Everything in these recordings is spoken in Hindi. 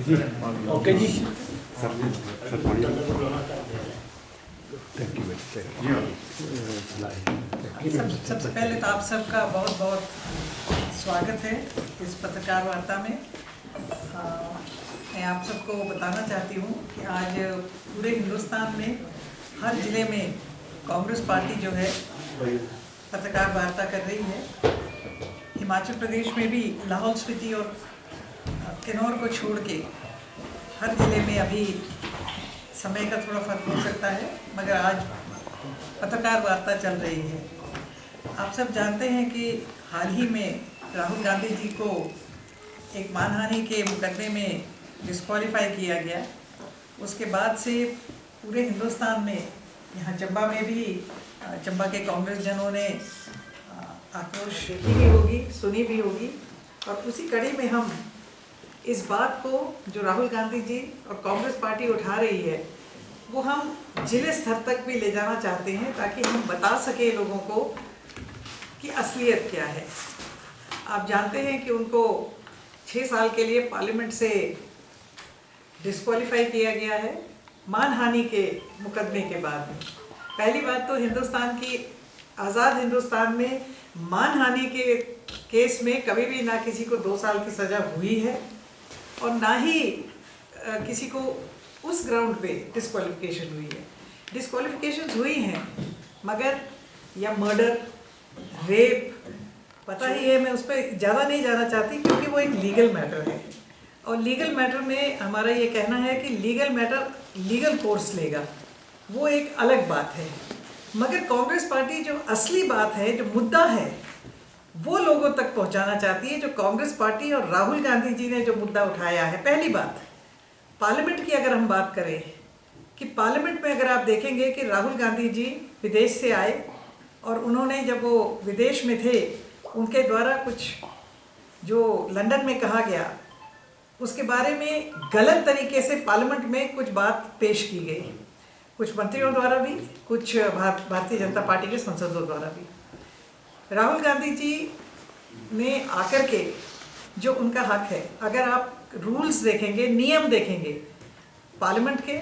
ओके जी। सबसे पहले तो आप सबका बहुत बहुत स्वागत है इस पत्रकार वार्ता में। मैं आप सबको बताना चाहती हूँ कि आज पूरे हिंदुस्तान में हर ज़िले में कांग्रेस पार्टी जो है पत्रकार वार्ता कर रही है। हिमाचल प्रदेश में भी लाहौल स्पीति और किन्नौर को छोड़ के हर ज़िले में अभी समय का थोड़ा फर्क हो सकता है, मगर आज पत्रकार वार्ता चल रही है। आप सब जानते हैं कि हाल ही में राहुल गांधी जी को एक मानहानि के मुकदमे में डिस्क्वालीफाई किया गया। उसके बाद से पूरे हिंदुस्तान में, यहाँ चंबा में भी चंबा के कांग्रेस जनों ने आक्रोश देखी भी होगी, सुनी भी होगी। और उसी कड़ी में हम इस बात को जो राहुल गांधी जी और कांग्रेस पार्टी उठा रही है वो हम जिले स्तर तक भी ले जाना चाहते हैं, ताकि हम बता सके लोगों को कि असलियत क्या है। आप जानते हैं कि उनको 6 साल के लिए पार्लियामेंट से डिस्क्वालीफाई किया गया है मानहानि के मुकदमे के बाद में। पहली बात तो हिंदुस्तान की आज़ाद हिंदुस्तान में मानहानि के केस में कभी भी ना किसी को 2 साल की सज़ा हुई है और ना ही किसी को उस ग्राउंड पे डिस्क्वालिफिकेशन हुई है। डिस्क्वालिफिकेशन हुई हैं मगर या मर्डर, रेप, पता ही है, मैं उस पर ज़्यादा नहीं जाना चाहती क्योंकि वो एक लीगल मैटर है। और लीगल मैटर में हमारा ये कहना है कि लीगल मैटर लीगल कोर्स लेगा, वो एक अलग बात है। मगर कांग्रेस पार्टी जो असली बात है, जो मुद्दा है, वो लोगों तक पहुंचाना चाहती है। जो कांग्रेस पार्टी और राहुल गांधी जी ने जो मुद्दा उठाया है, पहली बात पार्लियामेंट की अगर हम बात करें कि पार्लियामेंट में अगर आप देखेंगे कि राहुल गांधी जी विदेश से आए और उन्होंने जब वो विदेश में थे उनके द्वारा कुछ जो लंदन में कहा गया उसके बारे में गलत तरीके से पार्लियामेंट में कुछ बात पेश की गई, कुछ मंत्रियों द्वारा भी, कुछ भारतीय जनता पार्टी के सांसदों द्वारा भी। राहुल गांधी जी ने आकर के जो उनका हक है, अगर आप रूल्स देखेंगे, नियम देखेंगे पार्लियामेंट के,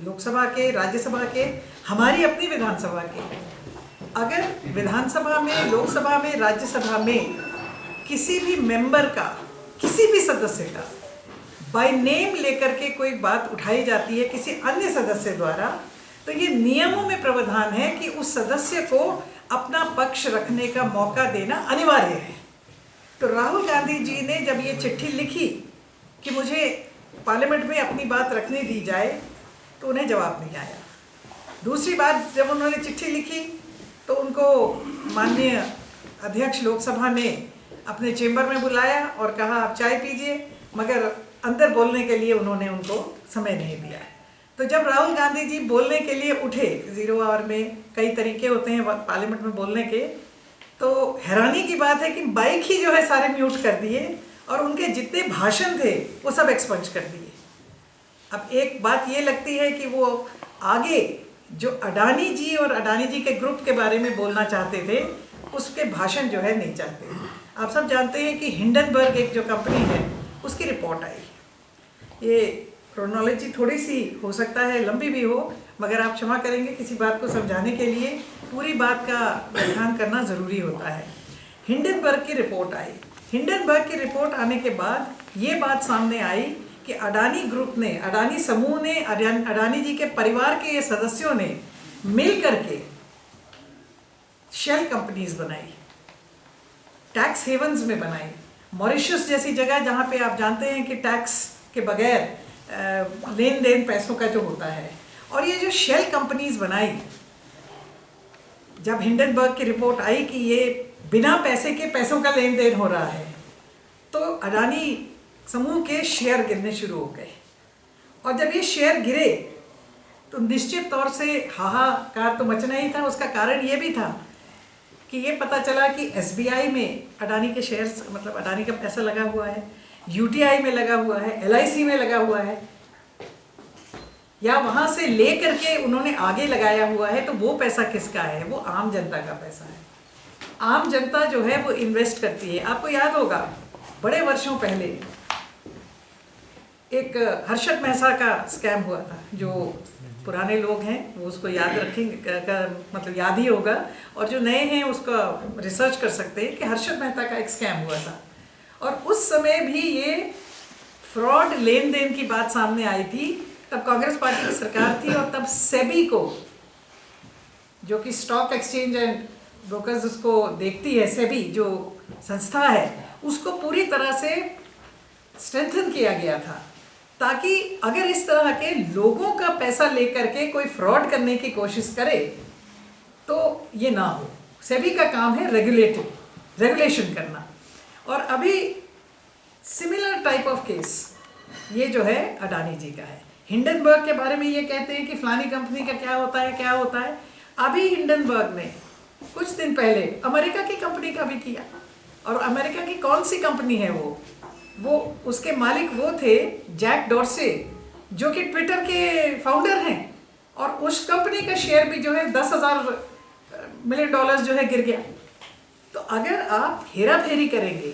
लोकसभा के, राज्यसभा के, हमारी अपनी विधानसभा के, अगर विधानसभा में, लोकसभा में, राज्यसभा में किसी भी मेंबर का, किसी भी सदस्य का बाय नेम लेकर के कोई बात उठाई जाती है किसी अन्य सदस्य द्वारा, तो ये नियमों में प्रावधान है कि उस सदस्य को अपना पक्ष रखने का मौका देना अनिवार्य है। तो राहुल गांधी जी ने जब ये चिट्ठी लिखी कि मुझे पार्लियामेंट में अपनी बात रखने दी जाए, तो उन्हें जवाब नहीं आया। दूसरी बात, जब उन्होंने चिट्ठी लिखी तो उनको माननीय अध्यक्ष लोकसभा ने अपने चेंबर में बुलाया और कहा आप चाय पीजिए, मगर अंदर बोलने के लिए उन्होंने उनको समय नहीं दिया। तो जब राहुल गांधी जी बोलने के लिए उठे, 0 आवर में कई तरीके होते हैं पार्लियामेंट में बोलने के, तो हैरानी की बात है कि बाइक ही जो है सारे म्यूट कर दिए और उनके जितने भाषण थे वो सब एक्सपंज कर दिए। अब एक बात ये लगती है कि वो आगे जो अडानी जी और अडानी जी के ग्रुप के बारे में बोलना चाहते थे उसके भाषण जो है नहीं चाहते। आप सब जानते हैं कि हिंडनबर्ग एक जो कंपनी है उसकी रिपोर्ट आई। ये क्रोनोलॉजी थोड़ी सी हो सकता है लंबी भी हो, मगर आप क्षमा करेंगे, किसी बात को समझाने के लिए पूरी बात का ध्यान करना ज़रूरी होता है। हिंडनबर्ग की रिपोर्ट आई। हिंडनबर्ग की रिपोर्ट आने के बाद ये बात सामने आई कि अडानी ग्रुप ने, अडानी समूह ने, अडानी जी के परिवार के ये सदस्यों ने मिल करके शेल कंपनीज बनाई, टैक्स हेवन्स में बनाई। मॉरिशस जैसी जगह जहाँ पे आप जानते हैं कि टैक्स के बगैर लेन देन पैसों का जो होता है, और ये जो शेल कंपनीज बनाई, जब हिंडनबर्ग की रिपोर्ट आई कि ये बिना पैसे के पैसों का लेन देन हो रहा है, तो अडानी समूह के शेयर गिरने शुरू हो गए। और जब ये शेयर गिरे तो निश्चित तौर से हाहाकार तो मचना ही था। उसका कारण ये भी था कि ये पता चला कि एसबीआई में अडानी के शेयर्स, मतलब अडानी का पैसा लगा हुआ है, यूटीआई में लगा हुआ है, एलआईसी में लगा हुआ है, या वहाँ से ले करके उन्होंने आगे लगाया हुआ है। तो वो पैसा किसका है? वो आम जनता का पैसा है। आम जनता जो है वो इन्वेस्ट करती है। आपको याद होगा बड़े वर्षों पहले एक हर्षद मेहता का स्कैम हुआ था। जो पुराने लोग हैं वो उसको याद रखेंगे, मतलब याद ही होगा, और जो नए हैं उसका रिसर्च कर सकते हैं कि हर्षद मेहता का एक स्कैम हुआ था। और उस समय भी ये फ्रॉड लेन देन की बात सामने आई थी। तब कांग्रेस पार्टी की सरकार थी और तब सेबी को, जो कि स्टॉक एक्सचेंज एंड ब्रोकर्स उसको देखती है, सेबी जो संस्था है, उसको पूरी तरह से स्ट्रेंथन किया गया था, ताकि अगर इस तरह के लोगों का पैसा लेकर के कोई फ्रॉड करने की कोशिश करे तो ये ना हो। सेबी का काम है रेगुलेशन करना। और अभी सिमिलर टाइप ऑफ केस ये जो है अडानी जी का है। हिंडनबर्ग के बारे में ये कहते हैं कि फलानी कंपनी का क्या होता है। अभी हिंडनबर्ग ने कुछ दिन पहले अमेरिका की कंपनी का भी किया। और अमेरिका की कौन सी कंपनी है वो उसके मालिक वो थे जैक डॉर्से, जो कि ट्विटर के फाउंडर हैं। और उस कंपनी का शेयर भी जो है $10,000 मिलियन जो है गिर गया। तो अगर आप हेरा फेरी करेंगे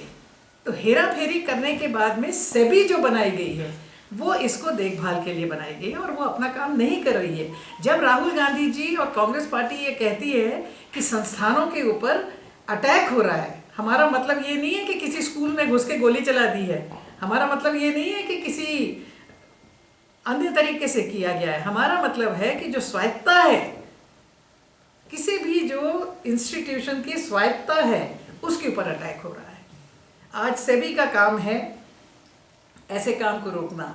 तो हेरा फेरी करने के बाद में सेबी जो बनाई गई है वो इसको देखभाल के लिए बनाई गई है और वो अपना काम नहीं कर रही है। जब राहुल गांधी जी और कांग्रेस पार्टी ये कहती है कि संस्थानों के ऊपर अटैक हो रहा है, हमारा मतलब ये नहीं है कि किसी स्कूल में घुस के गोली चला दी है, हमारा मतलब ये नहीं है कि किसी अन्य तरीके से किया गया है। हमारा मतलब है कि जो स्वायत्तता है, किसी भी जो इंस्टीट्यूशन की स्वायत्तता है, उसके ऊपर अटैक हो रहा है। आज सेबी का काम है ऐसे काम को रोकना।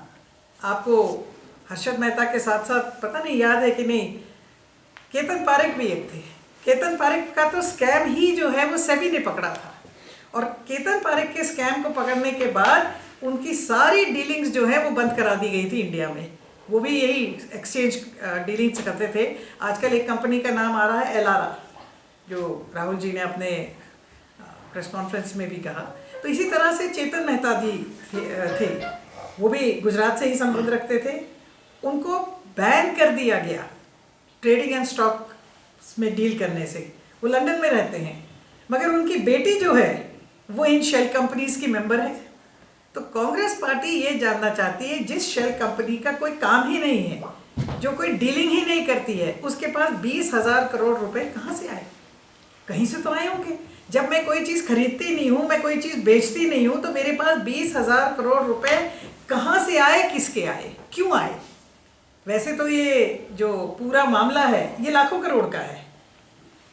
आपको हर्षद मेहता के साथ साथ पता नहीं याद है कि नहीं, केतन पारेख भी एक थे। केतन पारेख का तो स्कैम ही जो है वो सेबी ने पकड़ा था। और केतन पारेख के स्कैम को पकड़ने के बाद उनकी सारी डीलिंग्स जो है वो बंद करा दी गई थी इंडिया में। वो भी यही एक्सचेंज डीलिंग्स करते थे। आजकल एक कंपनी का नाम आ रहा है एलारा, जो राहुल जी ने अपने प्रेस कॉन्फ्रेंस में भी कहा। तो इसी तरह से चेतन मेहता जी थे, वो भी गुजरात से ही संबंध रखते थे। उनको बैन कर दिया गया ट्रेडिंग एंड स्टॉक में डील करने से। वो लंदन में रहते हैं, मगर उनकी बेटी जो है वो इन शेल कंपनीज की मेंबर है। तो कांग्रेस पार्टी ये जानना चाहती है, जिस शेल कंपनी का कोई काम ही नहीं है, जो कोई डीलिंग ही नहीं करती है, उसके पास 20,000 करोड़ रुपए कहाँ से आए? कहीं से तो आए होंगे। जब मैं कोई चीज़ खरीदती नहीं हूँ, मैं कोई चीज़ बेचती नहीं हूँ, तो मेरे पास 20,000 करोड़ रुपए कहाँ से आए, किसके आए, क्यों आए? वैसे तो ये जो पूरा मामला है ये लाखों करोड़ का है,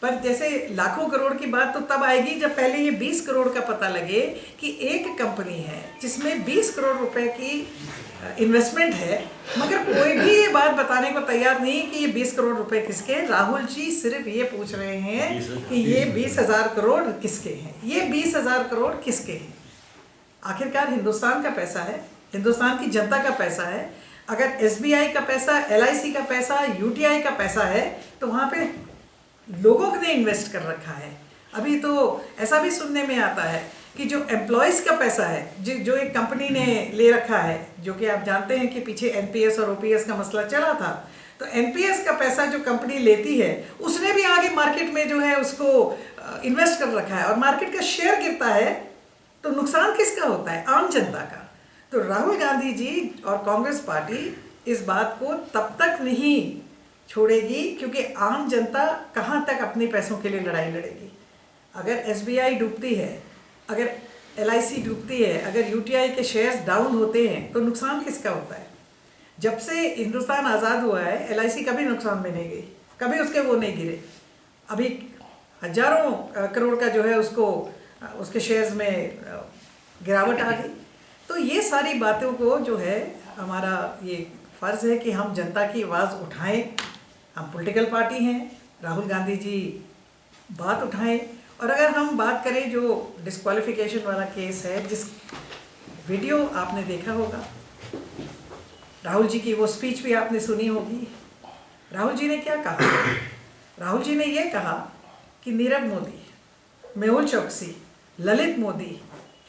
पर जैसे लाखों करोड़ की बात तो तब आएगी जब पहले ये 20 करोड़ का पता लगे कि एक कंपनी है जिसमें 20 करोड़ रुपए की इन्वेस्टमेंट है, मगर कोई भी ये बात बताने को तैयार नहीं कि ये 20 करोड़ रुपए किसके हैं। राहुल जी सिर्फ ये पूछ रहे हैं कि ये 20,000 करोड़ किसके हैं, ये 20,000 करोड़ किसके हैं। आखिरकार हिंदुस्तान का पैसा है, हिंदुस्तान की जनता का पैसा है। अगर SBI का पैसा, LIC का पैसा, UTI का पैसा है तो वहाँ पे लोगों ने इन्वेस्ट कर रखा है। अभी तो ऐसा भी सुनने में आता है कि जो एम्प्लॉयज़ का पैसा है, जो एक कंपनी ने ले रखा है, जो कि आप जानते हैं कि पीछे NPS और OPS का मसला चला था, तो NPS का पैसा जो कंपनी लेती है उसने भी आगे मार्केट में जो है उसको इन्वेस्ट कर रखा है, और मार्केट का शेयर गिरता है तो नुकसान किसका होता है? आम जनता का। तो राहुल गांधी जी और कांग्रेस पार्टी इस बात को तब तक नहीं छोड़ेगी क्योंकि आम जनता कहाँ तक अपने पैसों के लिए लड़ाई लड़ेगी। अगर SBI डूबती है, अगर LIC डूबती है, अगर UTI के शेयर्स डाउन होते हैं तो नुकसान किसका होता है? जब से हिंदुस्तान आज़ाद हुआ है LIC कभी नुकसान में नहीं गई, कभी उसके वो नहीं गिरे। अभी हजारों करोड़ का जो है उसको उसके शेयर्स में गिरावट आ गई। तो ये सारी बातों को जो है हमारा ये फ़र्ज़ है कि हम जनता की आवाज़ उठाएं। हम पॉलिटिकल पार्टी हैं, राहुल गांधी जी बात उठाएं। और अगर हम बात करें जो डिस्क्वालिफिकेशन वाला केस है, जिस वीडियो आपने देखा होगा, राहुल जी की वो स्पीच भी आपने सुनी होगी। राहुल जी ने क्या कहा? राहुल जी ने ये कहा कि नीरव मोदी, मेहुल चोकसी, ललित मोदी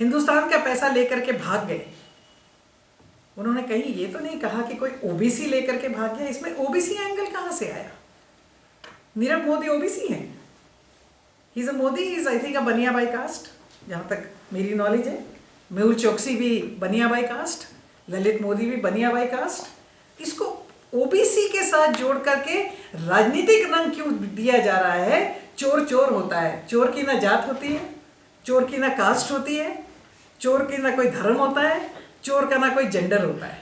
हिंदुस्तान का पैसा लेकर के भाग गए। उन्होंने कहीं ये तो नहीं कहा कि कोई OBC लेकर के भाग गया। इसमें OBC एंगल कहाँ से आया? नीरव मोदी OBC है, he is a Modi, is I think a Baniya by cast, जहाँ तक मेरी नॉलेज है। मेहुल चोकसी भी बनिया बाई कास्ट, ललित मोदी भी बनिया बाई कास्ट। इसको ओबीसी के साथ जोड़ करके राजनीतिक रंग क्यों दिया जा रहा है? चोर चोर होता है, चोर की ना जात होती है, चोर की ना कास्ट होती है, चोर की ना कोई धर्म होता है, चोर का ना कोई जेंडर होता है।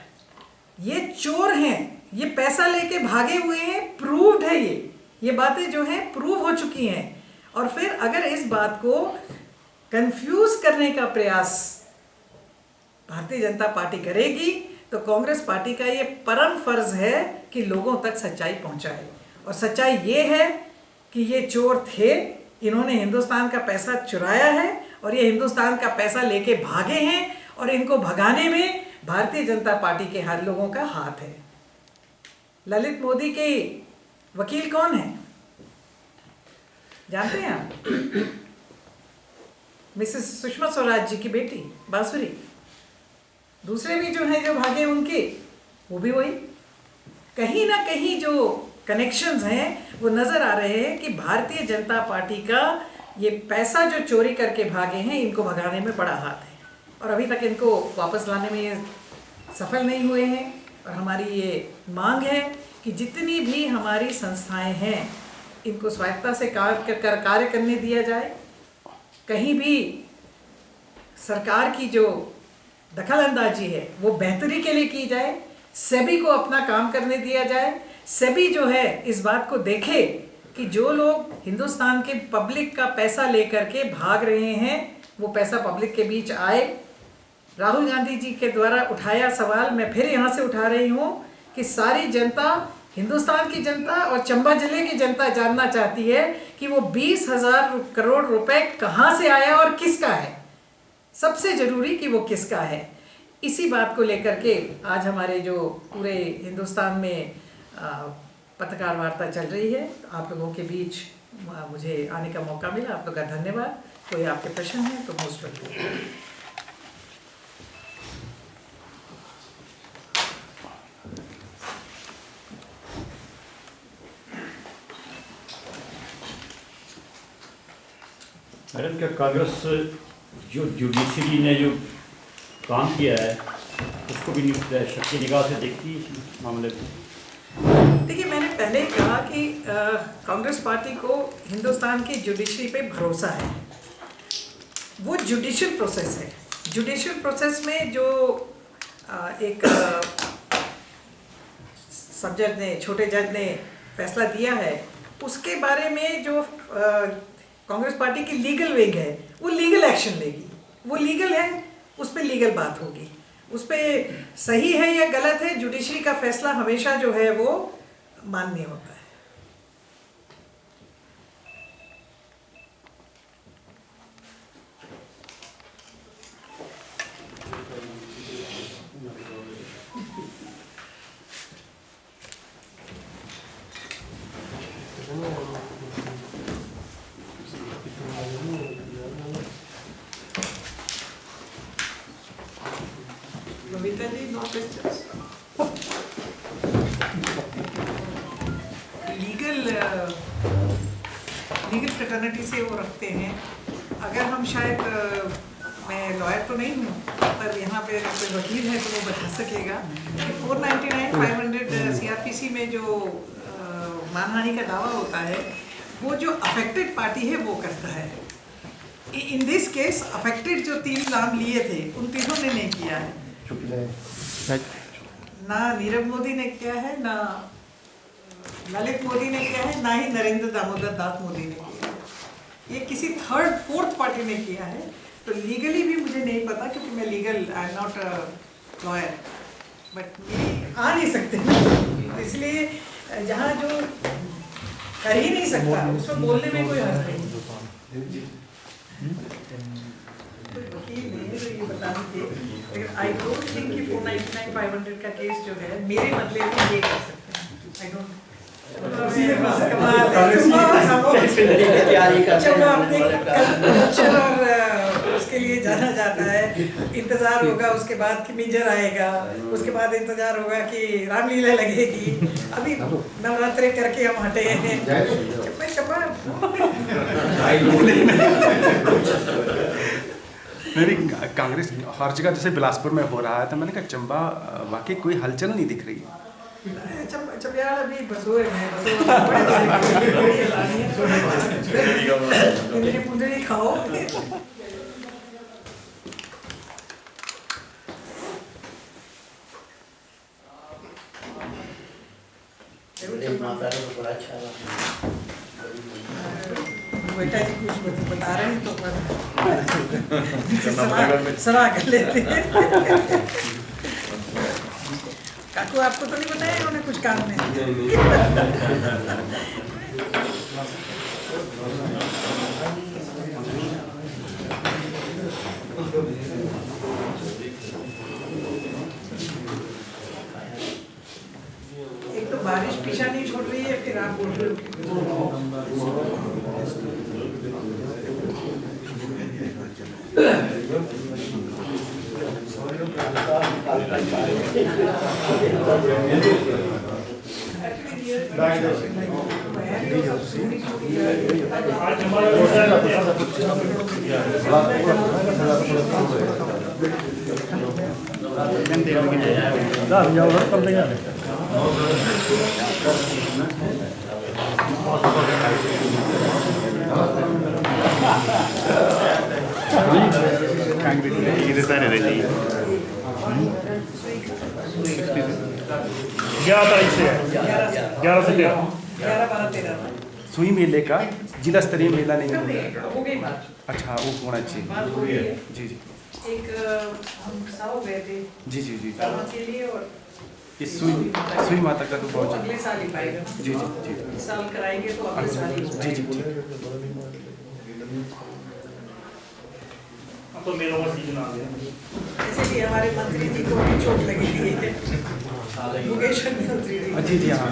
ये चोर हैं, ये पैसा लेके भागे हुए हैं, प्रूव्ड है। ये बातें जो हैं प्रूव हो चुकी हैं। और फिर अगर इस बात को कंफ्यूज करने का प्रयास भारतीय जनता पार्टी करेगी तो कांग्रेस पार्टी का ये परम फर्ज है कि लोगों तक सच्चाई पहुंचाए। और सच्चाई ये है कि ये चोर थे, इन्होंने हिंदुस्तान का पैसा चुराया है और ये हिंदुस्तान का पैसा लेके भागे हैं और इनको भगाने में भारतीय जनता पार्टी के हर लोगों का हाथ है। ललित मोदी के वकील कौन है जानते हैं आप? मिसेस सुषमा स्वराज जी की बेटी बांसुरी। दूसरे भी जो हैं जो भागे उनके, वो भी वही। कहीं ना कहीं जो कनेक्शंस हैं वो नजर आ रहे हैं कि भारतीय जनता पार्टी का ये पैसा जो चोरी करके भागे हैं, इनको भगाने में बड़ा हाथ है और अभी तक इनको वापस लाने में ये सफल नहीं हुए हैं। और हमारी ये मांग है कि जितनी भी हमारी संस्थाएं हैं इनको स्वायत्तता से कार्य करने दिया जाए। कहीं भी सरकार की जो दखल अंदाजी है वो बेहतरी के लिए की जाए, सेबी को अपना काम करने दिया जाए। सेबी जो है इस बात को देखे कि जो लोग हिंदुस्तान के पब्लिक का पैसा लेकर के भाग रहे हैं वो पैसा पब्लिक के बीच आए। राहुल गांधी जी के द्वारा उठाया सवाल मैं फिर यहाँ से उठा रही हूँ कि सारी जनता, हिंदुस्तान की जनता और चंबा जिले की जनता जानना चाहती है कि वो 20,000 करोड़ रुपए कहाँ से आया और किसका है। सबसे जरूरी कि वो किसका है। इसी बात को लेकर के आज हमारे जो पूरे हिंदुस्तान में पत्रकार वार्ता चल रही है, आप लोगों के बीच मुझे आने का मौका मिला, आप लोग का धन्यवाद। कोई आपके प्रश्न है तो मोस्ट वेलकम। मैडम, क्या कांग्रेस जो जुडिशरी ने जो काम किया है उसको भी शक की निगाह से देखती है इस मामले में? देखिए, मैंने पहले ही कहा कि कांग्रेस पार्टी को हिंदुस्तान की जुडिशरी पे भरोसा है। वो जुडिशियल प्रोसेस है। जुडिशियल प्रोसेस में जो एक सब जज ने, छोटे जज ने फैसला दिया है, उसके बारे में जो कांग्रेस पार्टी की लीगल विंग है वो लीगल एक्शन लेगी। वो लीगल है, उस पर लीगल बात होगी। उस पर सही है या गलत है, जुडिशरी का फैसला हमेशा जो है वो मान्य होता है। नमिता जी, नो क्वेश्चंस। लीगल फ्रेटर्निटी से वो रखते हैं। अगर हम शायद, मैं लॉयर तो नहीं हूँ पर यहाँ पे कोई वकील है तो वो बता सकेगा कि 499, 500 सीआरपीसी में जो मानहानि का दावा होता है वो जो अफेक्टेड पार्टी है वो करता है। इन दिस केस अफेक्टेड जो 3 नाम लिए थे उन तीनों ने नहीं किया है। ना नीरव मोदी ने किया है, ना ललित मोदी ने किया है, ना ही नरेंद्र दामोदर दास मोदी ने किया है। ये किसी थर्ड फोर्थ पार्टी ने किया है। तो लीगली भी मुझे नहीं पता क्योंकि मैं legal, I am not a lawyer, but आ नहीं सकते। इसलिए जहाँ जो कर ही नहीं सकता उसमें बोलने में कोई हर्ज नहीं। वकील नहीं है तो ये बता दीजिए। आई डोंट थिंक कि 499, 500 का केस जो है मेरे बदले में ये कर सकते हैं। I don't. उसके लिए जाना जाता है, इंतजार होगा, उसके बाद कि मिंजर आएगा, उसके बाद इंतजार होगा कि रामलीला लगेगी। अभी नवरात्रे करके हम हटे हैं। नहीं, कांग्रेस हर जगह जैसे बिलासपुर में हो रहा है, तो मैंने कहा चंबा वाकई कोई हलचल नहीं दिख रही। चंबियाल अभी बसोए में बड़ी पुंजरी खाओ। माता को बड़ा अच्छा लगा। बेटा जी कुछ बता रहे हैं तो सलाह कर लेते हैं। काकू आपको तो नहीं बताया उन्होंने कुछ काम में? एक तो बारिश पीछा नहीं छोड़ रही है, फिर आप बोल रहे हो। सुई मेले का जिला स्तरीय मेला नहीं हो हो गई बात। अच्छा, वो होना चाहिए। बात हो गई है। जी जी एक हम साव गए थे जी जी जी। कर्मा के लिए, और इस सुई माता का तो वो बहुत अगले साल ही पाएगा। जी जी जी इस साल कराएंगे तो अगले साल ही जी जी पाएगा। ठीक। तो मेरा वो सीजन आ गया। इसीलिए हमारे मंत्री जी को भी चोट लगी थी, मुकेश मंत्री जी। जी जी हाँ।